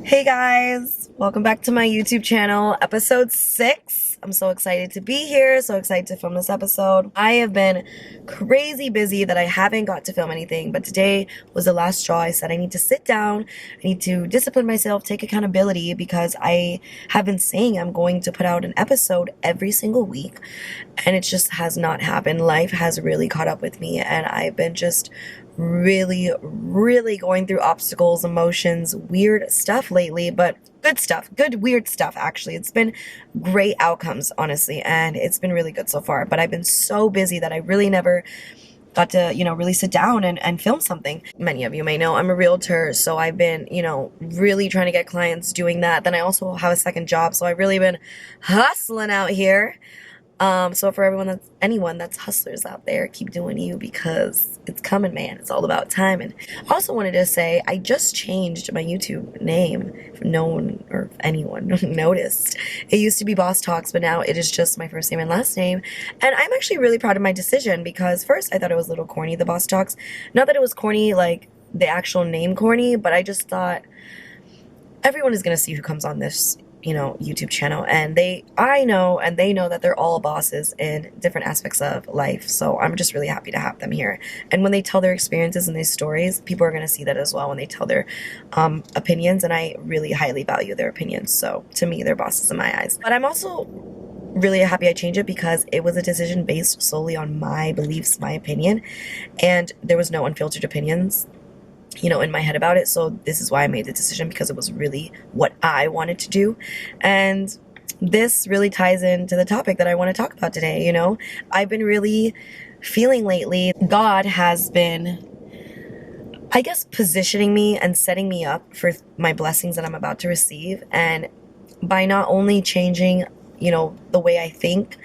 Hey guys, welcome back to my YouTube channel, episode 6. I'm so excited to be here, so excited to film this episode. I have been crazy busy that I haven't got to film anything, but today was the last straw. I said I need to sit down, I need to discipline myself, take accountability, because I have been saying I'm going to put out an episode every single week, and it just has not happened. Life has really caught up with me, and I've been just really going through obstacles, emotions, weird stuff lately, but good stuff, good weird stuff actually. It's been great outcomes, honestly, and it's been really good so far, but I've been so busy that I really never got to, really sit down and film something. Many of you may know I'm a realtor, so I've been, really trying to get clients doing that. Then I also have a second job, so I've really been hustling out here. So for anyone that's hustlers out there, keep doing you, because it's coming, man. It's all about time. And I also wanted to say, I just changed my YouTube name, if no one or anyone noticed. It used to be Boss Talks, but now it is just my first name and last name. And I'm actually really proud of my decision, because first I thought it was a little corny, the Boss Talks. Not that it was corny, like the actual name corny, but I just thought everyone is going to see who comes on this YouTube channel, and they know that they're all bosses in different aspects of life. So I'm just really happy to have them here. And when they tell their experiences and their stories, people are going to see that as well when they tell their opinions, and I really highly value their opinions. So to me, they're bosses in my eyes. But I'm also really happy I changed it, because it was a decision based solely on my beliefs, my opinion, and there was no unfiltered opinions in my head about it. So this is why I made the decision, because it was really what I wanted to do. And this really ties into the topic that I want to talk about today. I've been really feeling lately, God has been, I guess, positioning me and setting me up for my blessings that I'm about to receive. And by not only changing, the way I think,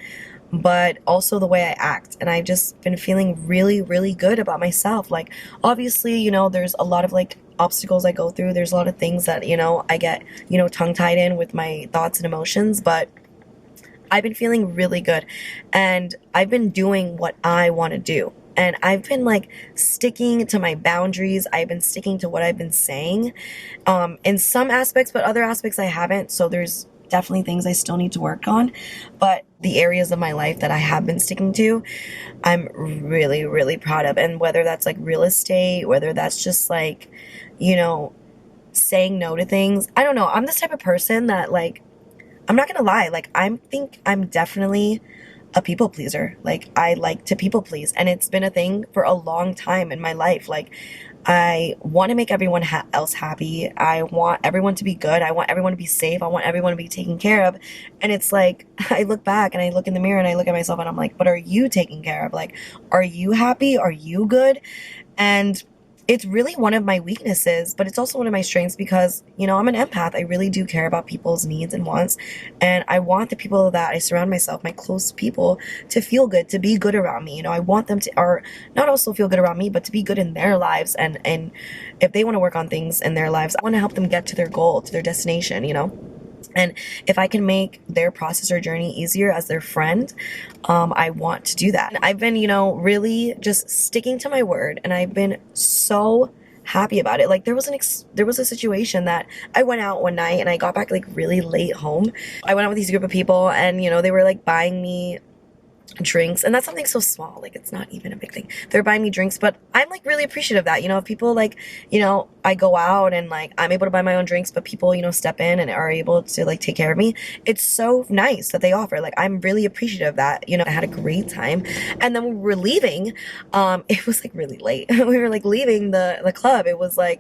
but also the way I act. And I've just been feeling really good about myself. Like, obviously, there's a lot of obstacles I go through. There's a lot of things that, I get, tongue-tied in with my thoughts and emotions, but I've been feeling really good. And I've been doing what I want to do. And I've been sticking to my boundaries. I've been sticking to what I've been saying, in some aspects, but other aspects I haven't. So there's definitely things I still need to work on, but the areas of my life that I have been sticking to, I'm really proud of. And whether that's real estate, whether that's just saying no to things, I don't know. I'm this type of person that I'm not gonna lie, I think I'm definitely a people pleaser. I like to people please, and it's been a thing for a long time in my life. I want to make everyone else happy. I want everyone to be good. I want everyone to be safe. I want everyone to be taken care of. And it's I look back and I look in the mirror and I look at myself and I'm like, but are you taken care of? Are you happy? Are you good? And it's really one of my weaknesses, but it's also one of my strengths, because, I'm an empath. I really do care about people's needs and wants. And I want the people that I surround myself, my close people, to feel good, to be good around me. I want them to, or not also feel good around me, but to be good in their lives. And if they want to work on things in their lives, I want to help them get to their goal, to their destination, And if I can make their process or journey easier as their friend, I want to do that. I've been, really just sticking to my word, and I've been so happy about it. There was a situation that I went out one night and I got back really late home. I went out with these group of people, and they were buying me drinks, and that's something so small, it's not even a big thing. They're buying me drinks, but I'm really appreciative of that. If people I go out and I'm able to buy my own drinks, but people step in and are able to take care of me. It's so nice that they offer. I'm really appreciative of that. I had a great time. And then when we were leaving, it was really late. We were leaving the club. It was I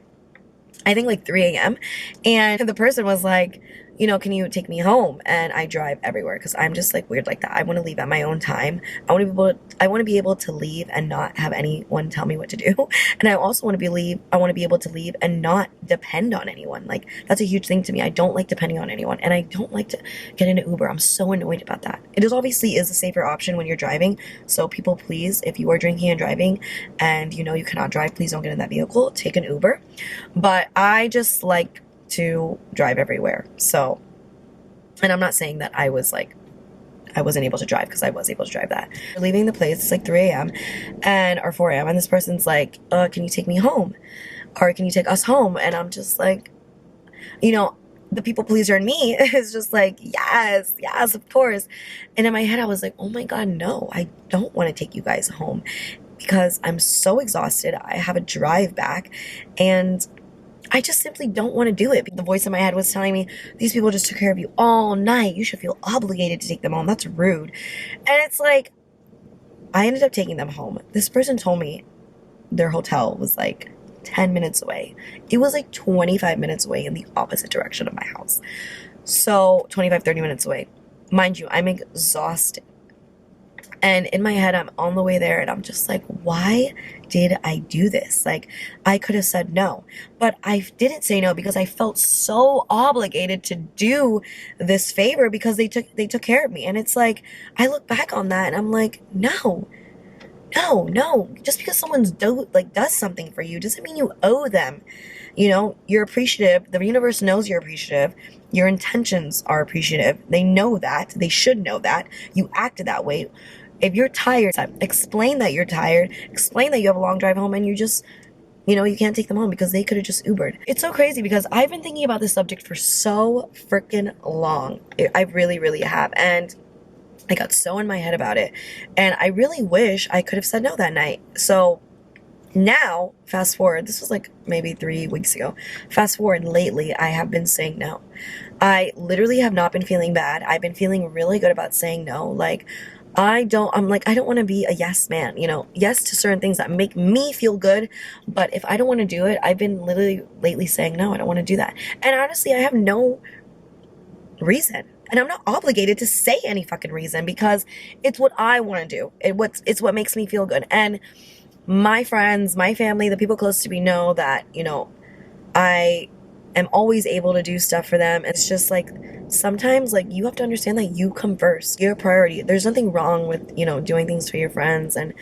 think 3 a.m. and the person was can you take me home? And I drive everywhere, because I'm just weird like that. I want to leave at my own time. I want to be able to leave and not have anyone tell me what to do. And I also want to be able to leave and not depend on anyone. That's a huge thing to me. I don't like depending on anyone, and I don't like to get in an Uber. I'm so annoyed about that. It obviously is a safer option when you're driving. So people, please, if you are drinking and driving and you cannot drive, please don't get in that vehicle. Take an Uber. But I just like to drive everywhere. So, and I'm not saying that I wasn't able to drive, because I was able to drive that. We're leaving the place, it's 3 a.m. or 4 a.m. and this person's can you take me home? Or can you take us home? And I'm just you know, the people pleaser in me is just like, yes, yes, of course. And in my head, I was like, oh my God, no, I don't want to take you guys home because I'm so exhausted. I have a drive back and I just simply don't want to do it. The voice in my head was telling me, these people just took care of you all night. You should feel obligated to take them home. That's rude. And it's like, I ended up taking them home. This person told me their hotel was like 10 minutes away. It was like 25 minutes away in the opposite direction of my house. So 25, 30 minutes away. Mind you, I'm exhausted. And in my head, I'm on the way there and I'm just like, why did I do this? Like, I could have said no, but I didn't say no because I felt so obligated to do this favor because they took care of me. And it's like, I look back on that and I'm like, no. Just because someone's does something for you doesn't mean you owe them. You know, you're appreciative. The universe knows you're appreciative. Your intentions are appreciative. They know that. They should know that. You acted that way. If you're tired, explain that you're tired. Explain that you have a long drive home and you just, you know, you can't take them home because they could have just Ubered. It's so crazy because I've been thinking about this subject for so freaking long. I really, really have. And I got so in my head about it. And I really wish I could have said no that night. So now, fast forward, this was like maybe 3 weeks ago. Fast forward, lately, I have been saying no. I literally have not been feeling bad. I've been feeling really good about saying no. Like, I don't want to be a yes man, you know, yes to certain things that make me feel good. But if I don't want to do it, I've been literally lately saying, no, I don't want to do that. And honestly, I have no reason. And I'm not obligated to say any fucking reason because it's what I want to do. It's what makes me feel good. And my friends, my family, the people close to me know that, you know, I am always able to do stuff for them. It's just like, sometimes like you have to understand that you come first. You're a priority. There's nothing wrong with, you know, doing things for your friends and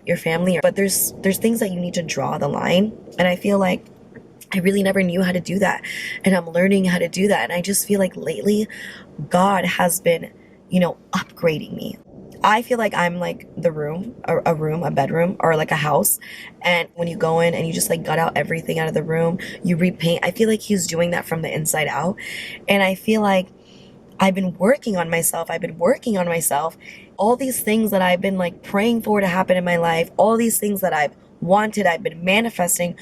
your family, but there's things that you need to draw the line. And I feel like I really never knew how to do that. And I'm learning how to do that. And I just feel like lately God has been, you know, upgrading me. I feel like I'm like a bedroom, or like a house. And when you go in and you just like gut out everything out of the room, you repaint. I feel like he's doing that from the inside out. And I feel like I've been working on myself. All these things that I've been like praying for to happen in my life, all these things that I've wanted, I've been manifesting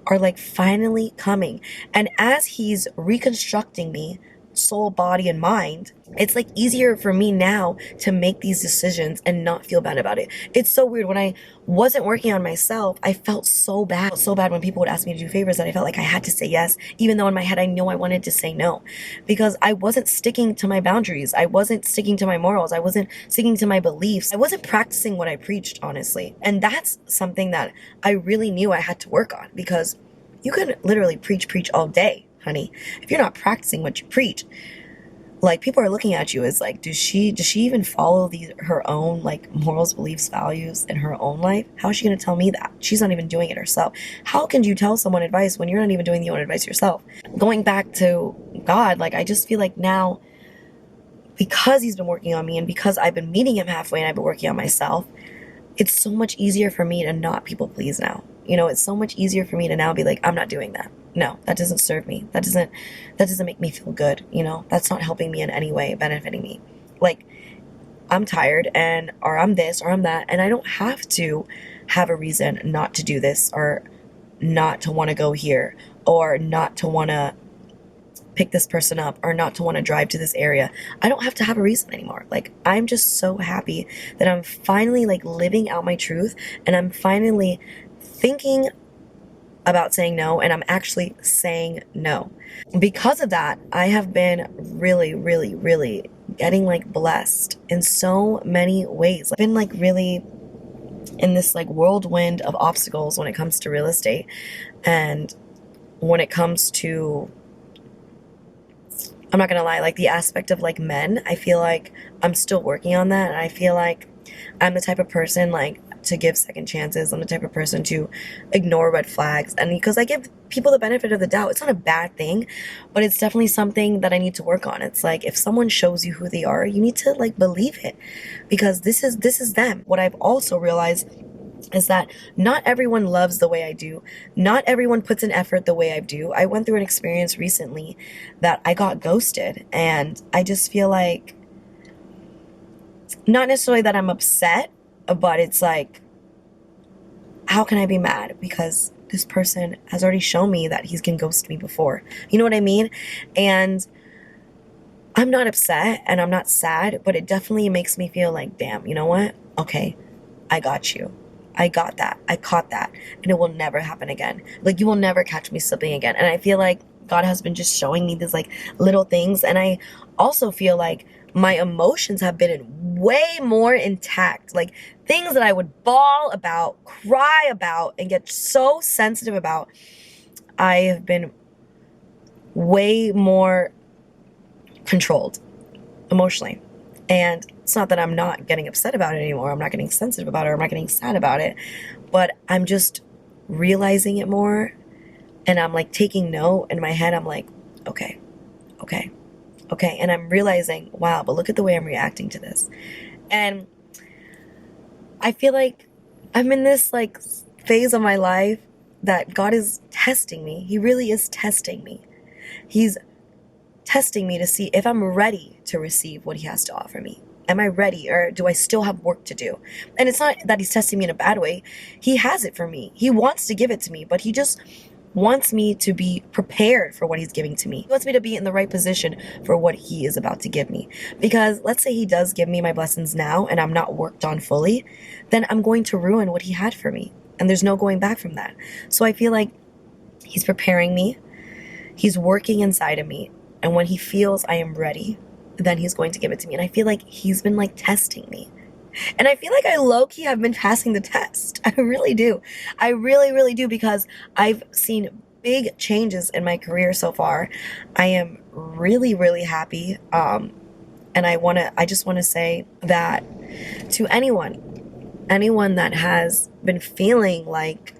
are like finally coming. And as he's reconstructing me, soul, body, and mind, it's like easier for me now to make these decisions and not feel bad about it. It's so weird. When I wasn't working on myself, I felt so bad when people would ask me to do favors that I felt like I had to say yes, even though in my head I know I wanted to say no, because I wasn't sticking to my boundaries. I wasn't sticking to my morals. I wasn't sticking to my beliefs. I wasn't practicing what I preached, honestly. And that's something that I really knew I had to work on, because you can literally preach all day, honey. If you're not practicing what you preach, like, people are looking at you as like, does she even follow her own like morals, beliefs, values in her own life? How is she going to tell me that? She's not even doing it herself. How can you tell someone advice when you're not even doing your own advice yourself? Going back to God, like, I just feel like now, because he's been working on me and because I've been meeting him halfway and I've been working on myself, it's so much easier for me to not people please now. You know, it's so much easier for me to now be like, I'm not doing that. No, that doesn't serve me. That doesn't make me feel good. You know, that's not helping me in any way, benefiting me. Like, I'm tired or I'm this or I'm that, and I don't have to have a reason not to do this or not to want to go here or not to want to pick this person up or not to want to drive to this area. I don't have to have a reason anymore. Like, I'm just so happy that I'm finally like living out my truth, and I'm finally thinking about saying no, and I'm actually saying no. Because of that, I have been really, really, really getting like blessed in so many ways. I've been like really in this like whirlwind of obstacles when it comes to real estate, and when it comes to, I'm not gonna lie, like the aspect of like men, I feel like I'm still working on that. And I feel like I'm the type of person like to give second chances. I'm the type of person to ignore red flags. And because I give people the benefit of the doubt, it's not a bad thing, but it's definitely something that I need to work on. It's like, if someone shows you who they are, you need to like believe it, because this is them. What I've also realized is that not everyone loves the way I do. Not everyone puts in effort the way I do. I went through an experience recently that I got ghosted, and I just feel like, not necessarily that I'm upset, but it's like, how can I be mad? Because this person has already shown me that he's gonna ghost me before. You know what I mean? And I'm not upset and I'm not sad, but it definitely makes me feel like, damn, you know what? Okay, I got you. I got that. I caught that. And it will never happen again. Like, you will never catch me slipping again. And I feel like God has been just showing me these like little things. And I also feel like my emotions have been way more intact. Like, things that I would bawl about, cry about, and get so sensitive about, I have been way more controlled emotionally. And it's not that I'm not getting upset about it anymore. I'm not getting sensitive about it. Or I'm not getting sad about it. But I'm just realizing it more. And I'm like taking note in my head. I'm like, okay, okay, okay. And I'm realizing, wow, but look at the way I'm reacting to this. And I feel like I'm in this like phase of my life that God is testing me. He really is testing me. He's testing me to see if I'm ready to receive what he has to offer me. Am I ready, or do I still have work to do? And it's not that he's testing me in a bad way. He has it for me. He wants to give it to me, but he just wants me to be prepared for what he's giving to me. He wants me to be in the right position for what he is about to give me. Because let's say he does give me my blessings now and I'm not worked on fully, then I'm going to ruin what he had for me. And there's no going back from that. So I feel like he's preparing me. He's working inside of me. And when he feels I am ready, then he's going to give it to me. And I feel like he's been like testing me. And I feel like I low-key have been passing the test. I really do. I really, really do, because I've seen big changes in my career so far. I am really, really happy. And I just want to say that to anyone that has been feeling like,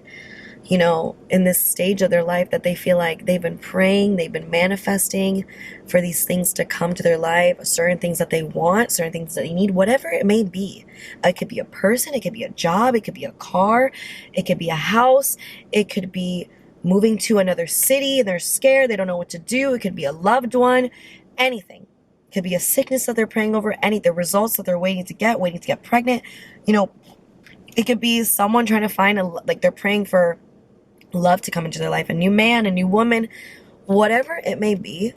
you know, in this stage of their life that they feel like they've been praying, they've been manifesting for these things to come to their life, certain things that they want, certain things that they need, whatever it may be. It could be a person, it could be a job, it could be a car, it could be a house, it could be moving to another city, they're scared, they don't know what to do, it could be a loved one, anything. It could be a sickness that they're praying over, the results that they're waiting to get pregnant. You know, it could be someone trying to find they're praying for love to come into their life, a new man, a new woman, whatever it may be.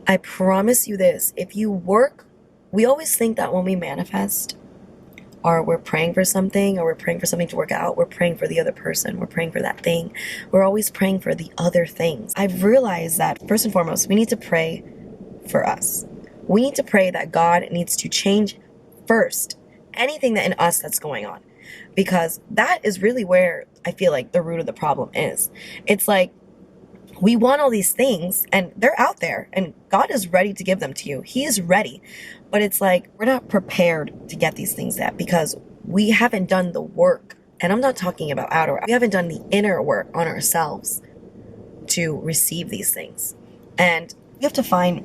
I promise you this, if you work, we always think that when we manifest, or we're praying for something, or we're praying for something to work out, we're praying for the other person, we're praying for that thing. We're always praying for the other things. I've realized that first and foremost, we need to pray for us. We need to pray that God needs to change first anything that in us that's going on. Because that is really where I feel like the root of the problem is. It's like, we want all these things and they're out there and God is ready to give them to you. He is ready. But it's like, we're not prepared to get these things yet because we haven't done the work. And I'm not talking about outer. We haven't done the inner work on ourselves to receive these things. And we have to find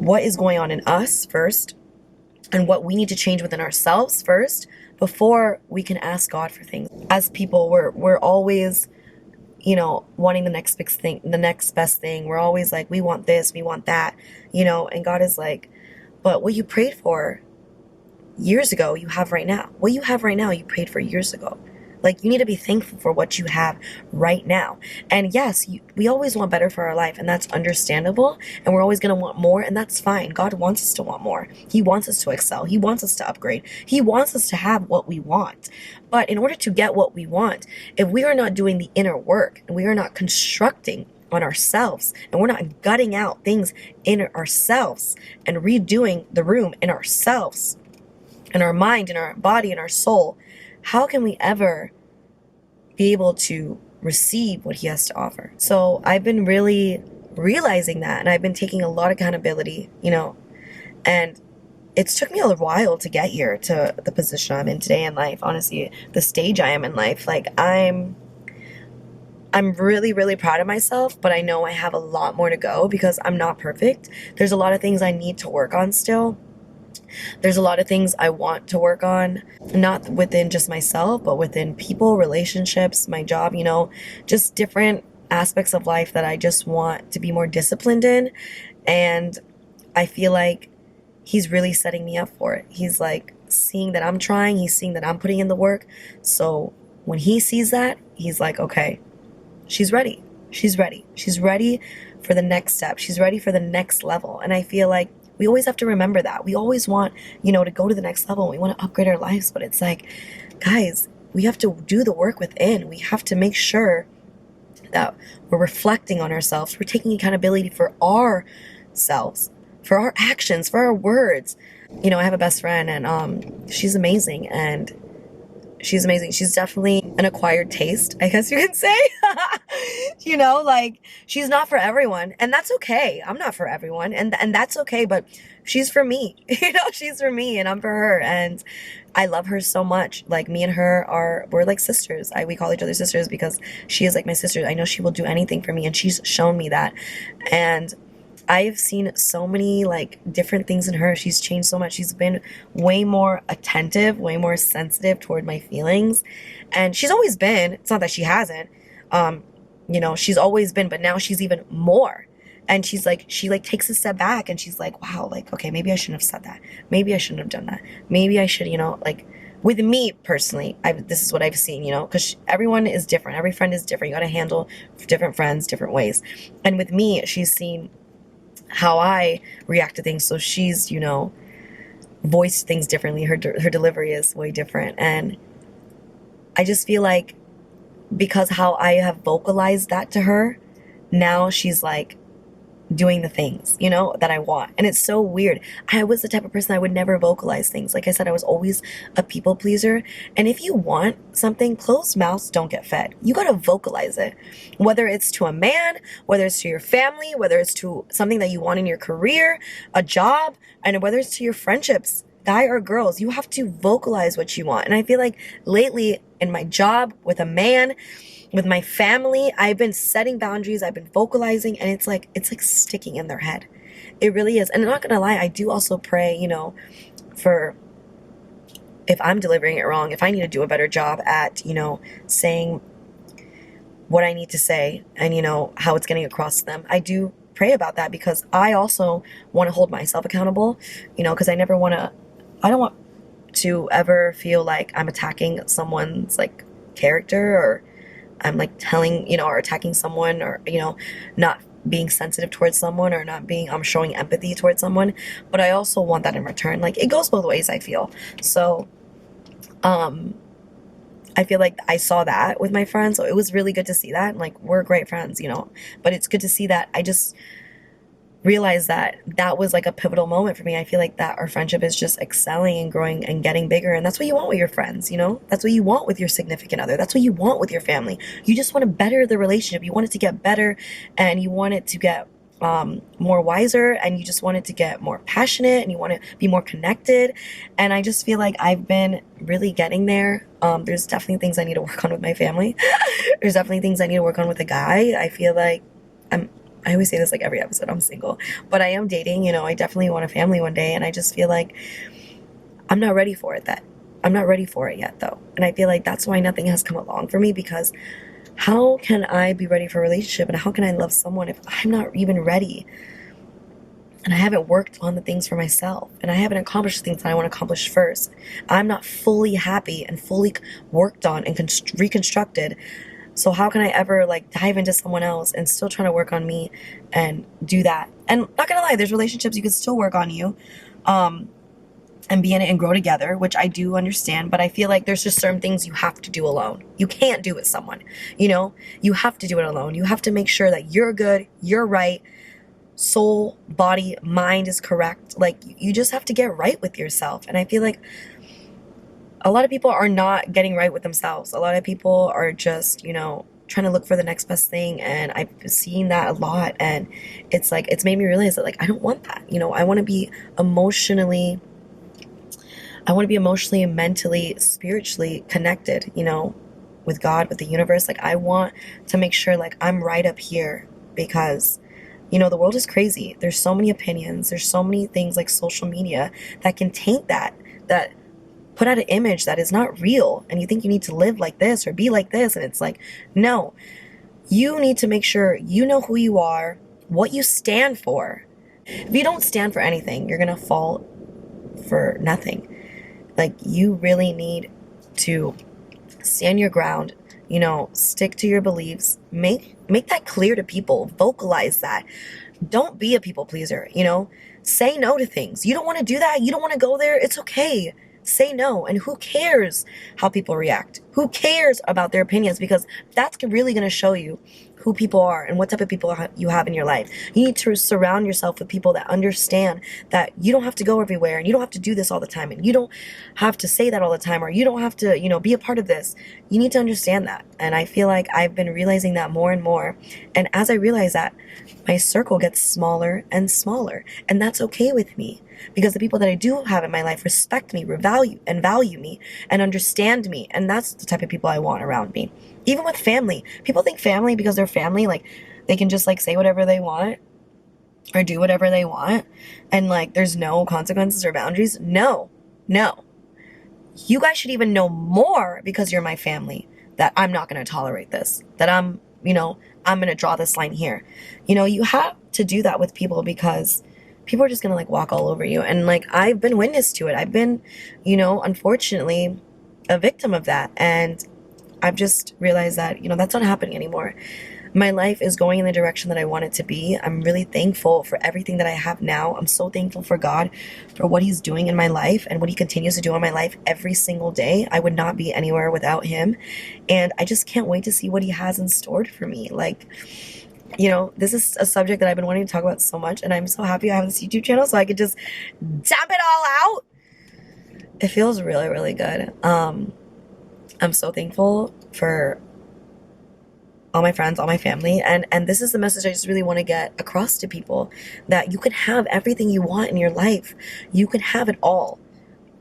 what is going on in us first and what we need to change within ourselves first before we can ask God for things. As people, we're always, you know, wanting the next big thing, the next best thing. We're always like, we want this, we want that, you know, and God is like, but what you prayed for years ago, you have right now. What you have right now, you prayed for years ago. Like, you need to be thankful for what you have right now. And yes, we always want better for our life, and that's understandable. And we're always going to want more, and that's fine. God wants us to want more. He wants us to excel. He wants us to upgrade. He wants us to have what we want. But in order to get what we want, if we are not doing the inner work, and we are not constructing on ourselves, and we're not gutting out things in ourselves, and redoing the room in ourselves, in our mind, in our body, in our soul, how can we ever be able to receive what he has to offer? So I've been really realizing that, and I've been taking a lot of accountability, you know, and it's took me a while to get here to the position I'm in today in life. Honestly, the stage I am in life, like I'm really, really proud of myself, but I know I have a lot more to go because I'm not perfect. There's a lot of things I need to work on still. There's a lot of things I want to work on, not within just myself, but within people, relationships, my job, just different aspects of life that I just want to be more disciplined in. And I feel like he's really setting me up for it. He's like seeing that I'm trying, he's seeing that I'm putting in the work. So when he sees that, he's like, okay, she's ready. She's ready. She's ready for the next step. She's ready for the next level. And I feel like we always have to remember that. We always want, to go to the next level. We want to upgrade our lives. But it's like, guys, we have to do the work within. We have to make sure that we're reflecting on ourselves. We're taking accountability for ourselves, for our actions, for our words. I have a best friend, and she's amazing. And she's amazing. She's definitely an acquired taste, I guess you could say. Like, she's not for everyone, and that's okay. I'm not for everyone, and that's okay, but she's for me. She's for me, and I'm for her, and I love her so much. Like, me and her we're like sisters. We call each other sisters because she is like my sister. I know she will do anything for me, and she's shown me that. And I've seen so many like different things in her. She's changed so much. She's been way more attentive, way more sensitive toward my feelings. And she's always been. It's not that she hasn't. She's always been, but now she's even more. And she takes a step back and she's like, wow, like, okay, maybe I shouldn't have said that. Maybe I shouldn't have done that. Maybe I should, like, with me personally, this is what I've seen, because everyone is different. Every friend is different. You got to handle different friends different ways. And with me, she's seen how I react to things. So she's, voiced things differently. Her delivery is way different. And I just feel like because how I have vocalized that to her, now she's like doing the things, that I want. And it's so weird. I was the type of person I would never vocalize things. Like I said, I was always a people pleaser. And if you want something, closed mouths don't get fed. You got to vocalize it. Whether it's to a man, whether it's to your family, whether it's to something that you want in your career, a job, and whether it's to your friendships, guy or girls, you have to vocalize what you want. And I feel like lately in my job, with a man, with my family, I've been setting boundaries, I've been vocalizing, and it's like sticking in their head. It really is. And I'm not gonna lie, I do also pray, for if I'm delivering it wrong, if I need to do a better job at, saying what I need to say and, how it's getting across to them. I do pray about that because I also want to hold myself accountable, because I don't want to ever feel like I'm attacking someone's like character, or I'm like telling, or attacking someone, or, not being sensitive towards someone, or not being, I'm showing empathy towards someone. But I also want that in return. Like, it goes both ways, I feel. So, I feel like I saw that with my friends. So it was really good to see that. Like, we're great friends, but it's good to see that. I just realized that was like a pivotal moment for me. I feel like that our friendship is just excelling and growing and getting bigger, and that's what you want with your friends, that's what you want with your significant other, that's what you want with your family. You just want to better the relationship, you want it to get better, and you want it to get more wiser, and you just want it to get more passionate, and you want to be more connected. And I just feel like I've been really getting there. There's definitely things I need to work on with my family. There's definitely things I need to work on with a guy. I feel like I always say this like every episode, I'm single, but I am dating, I definitely want a family one day. And I just feel like I'm not ready for it yet though. And I feel like that's why nothing has come along for me, because how can I be ready for a relationship, and how can I love someone if I'm not even ready? And I haven't worked on the things for myself, and I haven't accomplished the things that I want to accomplish first. I'm not fully happy and fully worked on and reconstructed. So how can I ever like dive into someone else and still trying to work on me and do that? And not gonna lie, there's relationships you can still work on you, and be in it and grow together, which I do understand. But I feel like there's just certain things you have to do alone. You can't do with someone, you have to do it alone. You have to make sure that you're good, you're right, soul, body, mind is correct. Like, you just have to get right with yourself. And I feel like a lot of people are not getting right with themselves. A lot of people are just, trying to look for the next best thing. And I've seen that a lot. And it's like, it's made me realize that, like, I don't want that. I want to be emotionally and mentally, spiritually connected, with God, with the universe. Like, I want to make sure, like, I'm right up here, because You know, the world is crazy. There's so many opinions. There's so many things like social media that can taint that put out an image that is not real. And you think you need to live like this or be like this. And it's like, no, you need to make sure you know who you are, what you stand for. If you don't stand for anything, you're going to fall for nothing. Like, you really need to stand your ground, you know, stick to your beliefs, make that clear to people, vocalize that. Don't be a people pleaser, you know, say no to things. You don't want to do that. You don't want to go there. It's okay. Say no. And who cares how people react? Who cares about their opinions? Because that's really going to show you who people are and what type of people you have in your life. You need to surround yourself with people that understand that you don't have to go everywhere and you don't have to do this all the time and you don't have to say that all the time, or you don't have to, you know, be a part of this. You need to understand that. And I feel like I've been realizing that more and more. And as I realize that, my circle gets smaller and smaller. And that's okay with me, because the people that I do have in my life respect me, value me and understand me. And that's the type of people I want around me. Even with family, people think family, because they're family, like they can just like say whatever they want or do whatever they want, and like there's no consequences or boundaries. No. You guys should even know more, because you're my family, that I'm not going to tolerate this, that I'm going to draw this line here. You know, you have to do that with people, because people are just going to like walk all over you. And like, I've been witness to it. I've been, you know, unfortunately a victim of that. And I've just realized that, you know, that's not happening anymore. My life is going in the direction that I want it to be. I'm really thankful for everything that I have now. I'm so thankful for God, for what he's doing in my life and what he continues to do in my life every single day. I would not be anywhere without him. And I just can't wait to see what he has in store for me. Like, you know, this is a subject that I've been wanting to talk about so much, and I'm so happy I have this YouTube channel so I could just dump it all out. It feels really, really good. I'm so thankful for all my friends, all my family, and this is the message I just really want to get across to people, that you can have everything you want in your life. You can have it all,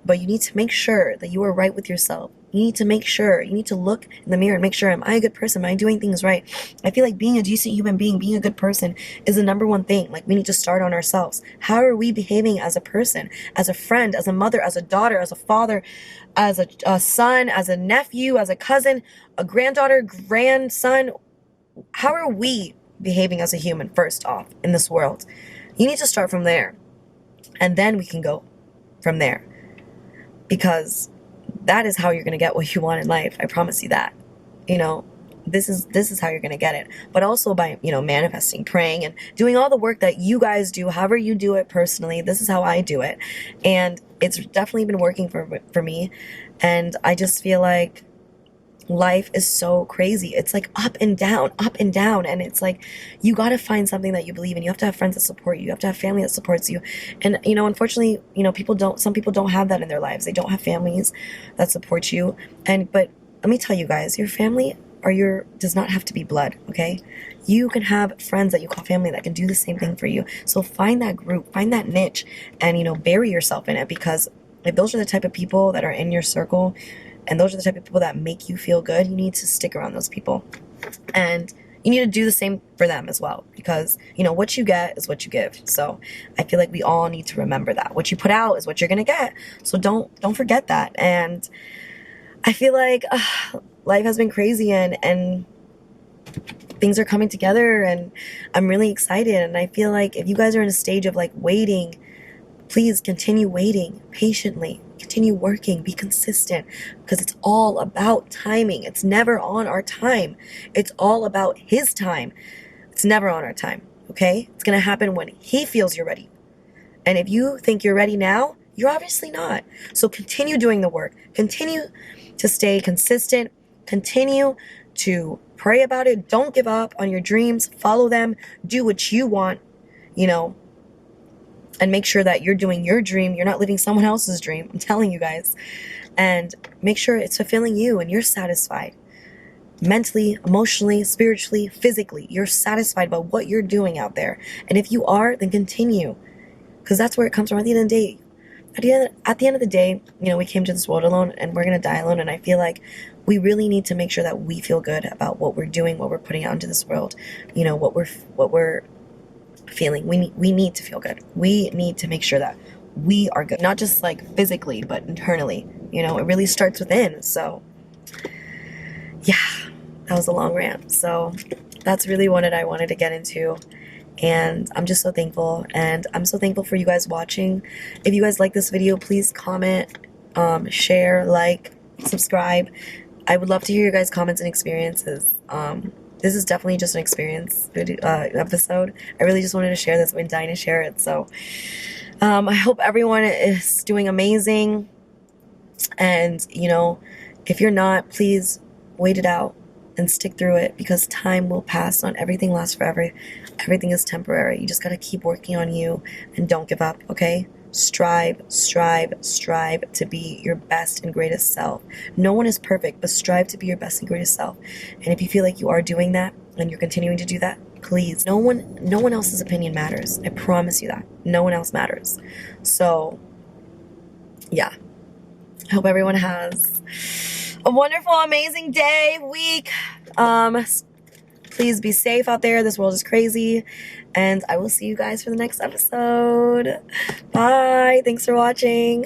but you need to make sure that you are right with yourself. You need to look in the mirror and make sure, am I a good person? Am I doing things right? I feel like being a decent human being, being a good person is the number one thing. Like, we need to start on ourselves. How are we behaving as a person, as a friend, as a mother, as a daughter, as a father, as a son, as a nephew, as a cousin, a granddaughter, grandson? How are we behaving as a human, first off, in this world? You need to start from there. And then we can go from there. Because that is how you're going to get what you want in life. I promise you that. You know, this is how you're going to get it. But also by, you know, manifesting, praying, and doing all the work that you guys do, however you do it personally. This is how I do it. And it's definitely been working for me. And I just feel like life is so crazy. It's like up and down. And it's like, you got to find something that you believe in. You have to have friends that support you. You have to have family that supports you. And, you know, unfortunately, you know, some people don't have that in their lives. They don't have families that support you. But let me tell you guys, your family does not have to be blood. Okay. You can have friends that you call family that can do the same thing for you. So find that group, find that niche, and, you know, bury yourself in it, because if those are the type of people that are in your circle, and those are the type of people that make you feel good, you need to stick around those people. And you need to do the same for them as well, because, you know, what you get is what you give. So I feel like we all need to remember that. What you put out is what you're going to get. So don't forget that. And I feel like life has been crazy, and things are coming together, and I'm really excited. And I feel like if you guys are in a stage of like waiting, please continue waiting patiently. Continue working, be consistent, because it's all about timing. It's never on our time. It's all about his time. It's never on our time, okay? It's going to happen when he feels you're ready. And if you think you're ready now, you're obviously not. So continue doing the work. Continue to stay consistent. Continue to pray about it. Don't give up on your dreams. Follow them. Do what you want, you know, and make sure that you're doing your dream. You're not living someone else's dream. I'm telling you guys. And make sure it's fulfilling you and you're satisfied. Mentally, emotionally, spiritually, physically. You're satisfied by what you're doing out there. And if you are, then continue. Because that's where it comes from at the end of the day. At the end of the day, you know, we came to this world alone and we're going to die alone. And I feel like we really need to make sure that we feel good about what we're doing, what we're putting out into this world. You know, what we're feeling. We need to feel good. We need to make sure that we are good, not just like physically, but internally. You know, it really starts within. So yeah, that was a long rant. So that's really what I wanted to get into. And I'm just so thankful, and I'm so thankful for you guys watching. If you guys like this video, please comment, share, like, subscribe. I would love to hear your guys' comments and experiences. This is definitely just an experience video, episode. I really just wanted to share this. I've been dying to share it. So I hope everyone is doing amazing. And, you know, if you're not, please wait it out and stick through it, because time will pass. Not everything lasts forever. Everything is temporary. You just got to keep working on you and don't give up, okay? Strive, strive, strive to be your best and greatest self. No one is perfect, but strive to be your best and greatest self. And if you feel like you are doing that and you're continuing to do that, please, no one else's opinion matters. I promise you that. No one else matters. So, yeah. I hope everyone has a wonderful, amazing day, week. Please be safe out there. This world is crazy. And I will see you guys for the next episode. Bye. Thanks for watching.